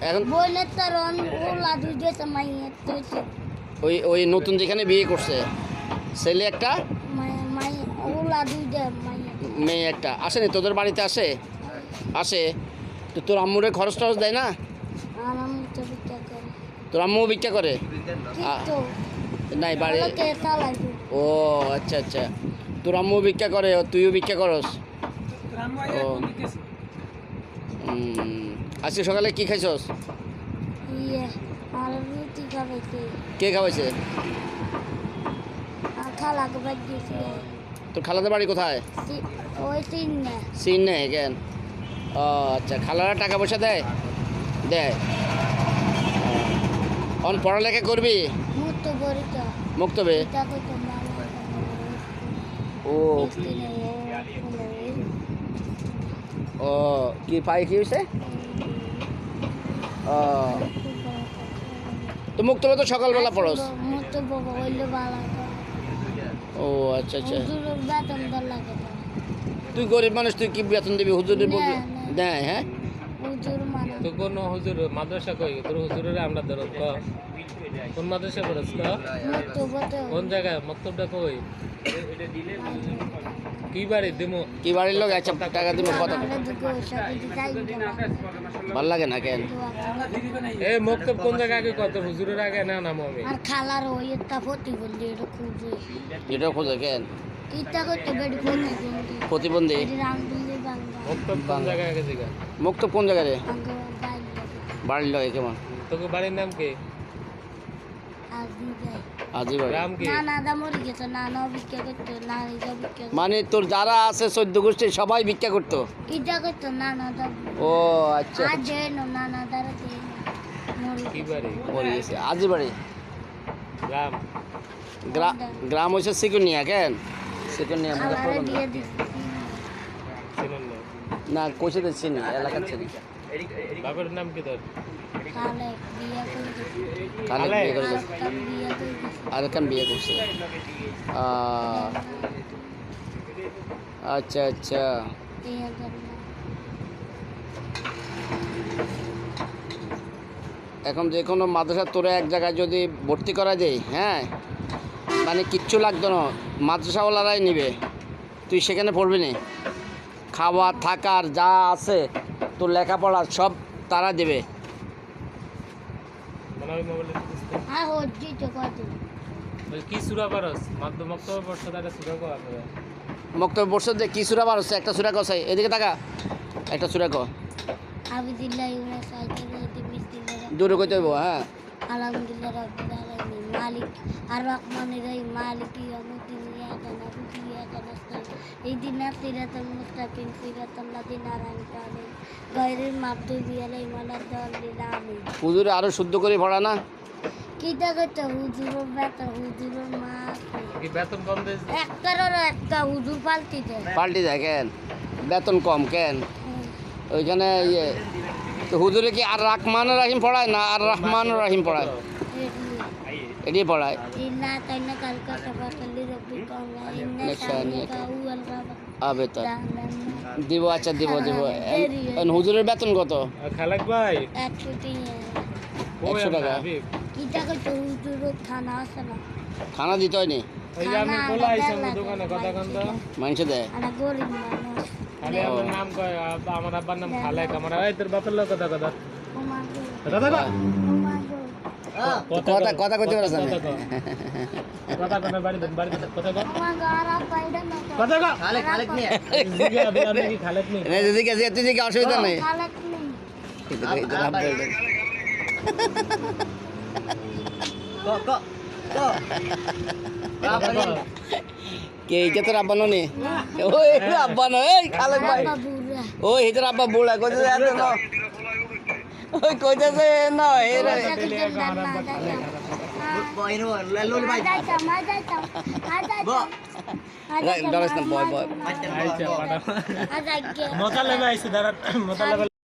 এখন বইলে তার ওলা দুইটা মাইয়ে তুইছে ওই ওই নতুন যেখানে বিয়ে করছে ছেলে একটা মাইয়ে ওলা দুইটা মাইয়ে মেয়ে একটা আসেনি তোদের বাড়িতে আসে তো তোর আম্মুরে খরচ টরচ দেয় না আরাম তো বিটা করে তোর আম্মু ভিক্ষা করে তো নাই বাড়ি ওকে তালাইবো ও আচ্ছা আচ্ছা তোর আম্মু ভিক্ষা করে তুইও ভিক্ষা করস ও আজকে সকালে কি খাইছস ইয়ে আর রুটি খাবে কে খাওয়াইছে খালা গোবাই দিয়েছি তোর খালাদের বাড়ি কোথায় ওই তিন না সিন নেই কেন ও আচ্ছা খালারা টাকা পয়সা দেয় দেয় অন পড়ালেখা করবি মুক্ত বরিটা মুক্তবে এটা কইতো মামা ও ও কি পাই কি হয়েছে ও তো মুক্তবে তো সকালবেলা পড়স মুক্ত বাবা হইলো ভালো ও আচ্ছা আচ্ছা হুজুরের বেতন দর লাগে না তুই গরিব মানুষ তুই কি বেতন দিবি হুজুরের বলবি দেয় হ্যাঁ হুজুর মানে তো কোন হুজুর মাদ্রাসা কই তোর হুজুরের আমরা ধরত ক কোন মাদ্রাসা পড়ছ ক মুক্ত বতে কোন জায়গায় মক্তবটা কই কি বাড়ি দিমু কি বাড়ির লোক আচ্ছা টাকা দিব কত আমরা দুটো সাথে যাই ভাল লাগে না কেন এ মক্তব কোন জায়গায় আগে কত হুজুরের আগে না নামো আমি আর খালার ওই একটা প্রতিবন্ধী এটা খুঁজে এটা খোঁজে কেন ইটা করতে বেড়ি প্রতিবন্ধী প্রতিবন্ধী রামদুলি বাংলা মক্তব কোন জায়গায় আগে জিগা মুক্ত কোন জায়গায় রে আঙ্গ বাইরে বাড়ির লোক কেমন তোকে বাড়ির নাম কি আজি যায় আজি বাড়ি গ্রাম কি না দা মরে গেছে না বিক্রি করতে না এটা বিক্রি মানে তোর যারা আছে 14 গোষ্ঠী সবাই ভিক্ষা করতো ইটা করতে না দা ও আচ্ছা আজ যেন না দাঁড়াতে মরে কি বাড়ি মরে গেছে আজি বাড়ি গ্রাম গ্রাম হয়েছে সিকুনিয়া কেন সিকুনিয়া খালারে দিয়ে দিছি চিনেন না না কইছে তো চিনি এলাকার চিনি বাবার নাম কি তোর খালে বিয়ে করে দিছি খালে বিয়ে করে গেছে। তার বিয়ে করে দিছি আর কান বিয়ে করছে আচ্ছা আচ্ছা এই হাজার না এখন যে কোনো মাদ্রাসা তোরা এক জায়গায় যদি ভর্তি করা যায় হ্যাঁ মানে কিচ্ছু লাগতো না মাদ্রাসাওয়ালারাই নিবে তুই সেখানে পড়বি না খাওয়া থাকার যা আছে তোর লেখাপড়া সব তারা দেবে মনে হয় মোবাইলে আর হজ্জি তো কত কি সুরা পারস মক্তব পড়ছ তাহলে সুরা কো আছে মক্তব্য বর্ষর যে কী সুরা বার হচ্ছে একটা সুরা কসাই এদিকে তাকা একটা সুরা ক আবিদিল্লাহ ইউনা সাইতে রাইতে বিসমিল্লাহ দূরে কইতে হইব হ্যাঁ আলহামদুলিল্লাহ রাব্বিল আলামিন মালিক আর রহমানির রহিম মালিক ইয়াউমিদ্দিন ইয়াকা নাবুদু ওয়া ইয়াকা নাস্তাইন ইহদিনাস সিরাতাল মুস্তাকিম সিরাতাল লাযিনা আন'আমতা আলাইহিম গায়রিল মাগদুবি আলাইহিম ওয়ালাদ-দাল্লিন আমিন হুজুরে আরো শুদ্ধ করে পড়া না কিটা করতে হুজুরের বেটা হুজুরের মা কি বেতন কম দেস একটা হুজুর পাল্টি দেয় পাল্টি যায় কেন বেতন কম কেন ওইখানে ইয়ে তো হুজুরে কি আর রহমান রাহিম পড়ায় না আর রহমান রাহিম পড়ায় এটি পড়ায় ইন্না তাইনা কালকা সাফাতাল্লি রাব্বিকা ওয়া ইন্না শানিকা হুয়াল গাবা আবে তো দিব আচ্ছা দিব হুজুরের বেতন কত খালাক ভাই 100 টাকা কিটা করতে হুজুরের খানা আছে না খানা দিতে হয়নি ওই যে আমি কোলা আইছি দোকানে কথা কন তো মানুষ দেয় আর গরিব মানুষ খালি আমার নাম কয় আমার আব্বার নাম খালাক আমার এই তোর বাপের লোক কথা কথা ওমাগো কথা কথা ওমাগো কথা কথা কইতে পারছ না কথা কথা বাড়ি দেন কথা কথা ওমাগো আর পাইডা না কথা কথা খালেক নিয়ে জিগা আপনি কি খালেক নিয়ে না যদি কাছে তুই কি অসুবিধা নেই খালাক নেই কে এটা তোর আব্বা নি ওই আব্বা নয় এই খালেক ভাই বাবুরা ওই হিজর আব্বা বুড়া কইতে এত না ওই কইতেছে না এর আচ্ছা ডরাস না বয় বয় আচ্ছা মজা লাগে আইছে দাঁড়া মজা লাগে